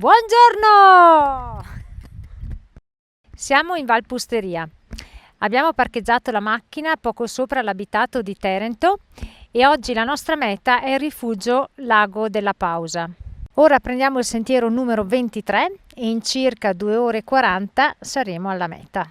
Buongiorno! Siamo in Val Pusteria. Abbiamo parcheggiato la macchina poco sopra l'abitato di Terento e oggi la nostra meta è il rifugio Lago della Pausa. Ora prendiamo il sentiero numero 23 e in circa 2 ore e 40 saremo alla meta.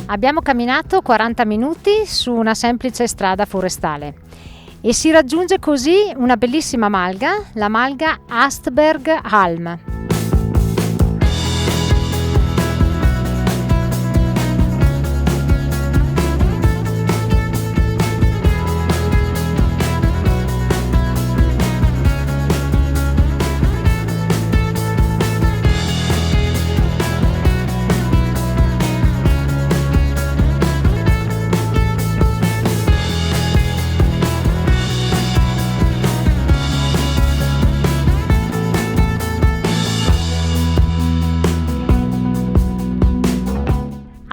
Abbiamo camminato 40 minuti su una semplice strada forestale e si raggiunge così una bellissima malga, la malga Astberg Alm.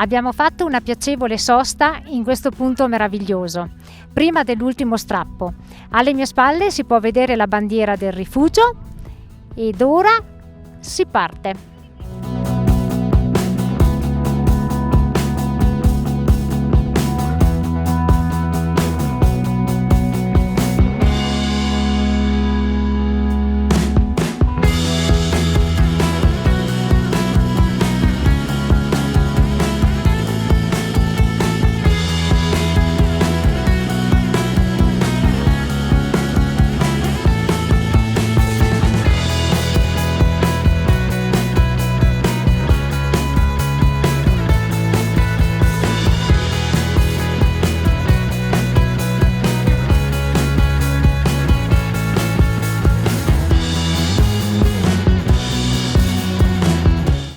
Abbiamo fatto una piacevole sosta in questo punto meraviglioso, prima dell'ultimo strappo. Alle mie spalle si può vedere la bandiera del rifugio ed ora si parte.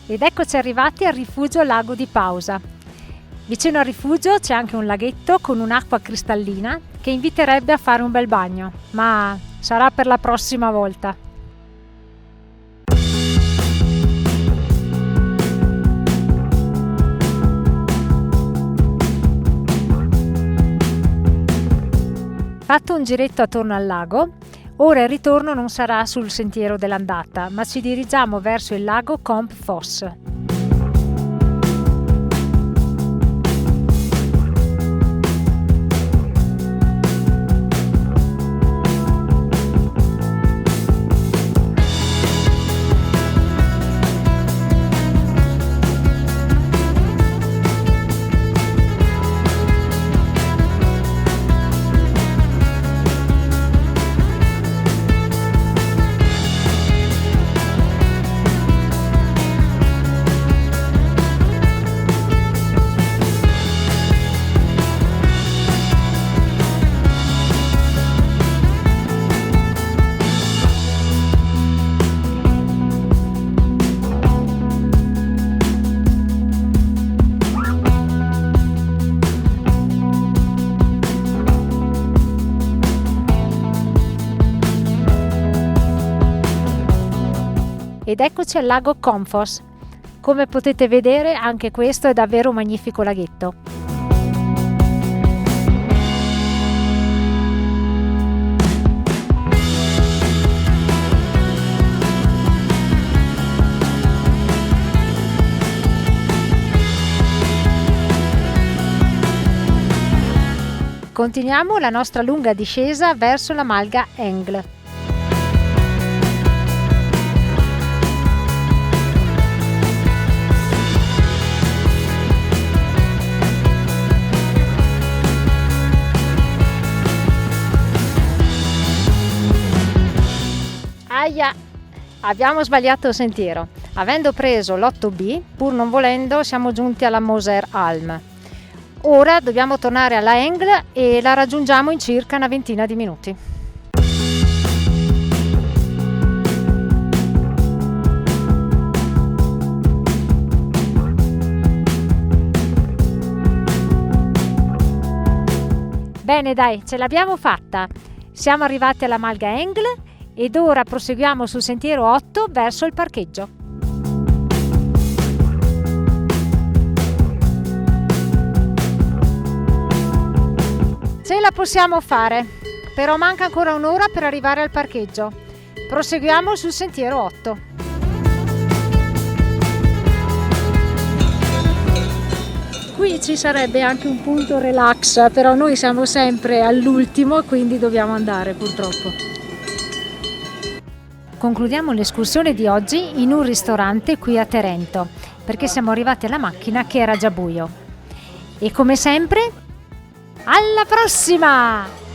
Ed eccoci arrivati al rifugio Lago di Pausa. Vicino al rifugio c'è anche un laghetto con un'acqua cristallina che inviterebbe a fare un bel bagno, ma sarà per la prossima volta. Fatto un giretto attorno al lago, ora il ritorno non sarà sul sentiero dell'andata, ma ci dirigiamo verso il lago Comp Foss. Ed eccoci al lago Comfoss. Come potete vedere, anche questo è davvero un magnifico laghetto. Continuiamo la nostra lunga discesa verso la malga Engl. Ahia! Abbiamo sbagliato il sentiero. Avendo preso l'8B, pur non volendo, siamo giunti alla Moser Alm. Ora dobbiamo tornare alla Engl e la raggiungiamo in circa una ventina di minuti. Bene dai, ce l'abbiamo fatta! Siamo arrivati alla malga Engl ed ora proseguiamo sul sentiero 8 verso il parcheggio. Ce la possiamo fare, però manca ancora un'ora per arrivare al parcheggio. Proseguiamo sul sentiero 8. Qui ci sarebbe anche un punto relax, però noi siamo sempre all'ultimo, quindi dobbiamo andare purtroppo. Concludiamo l'escursione di oggi in un ristorante qui a Terento, perché siamo arrivati alla macchina che era già buio. E come sempre, alla prossima!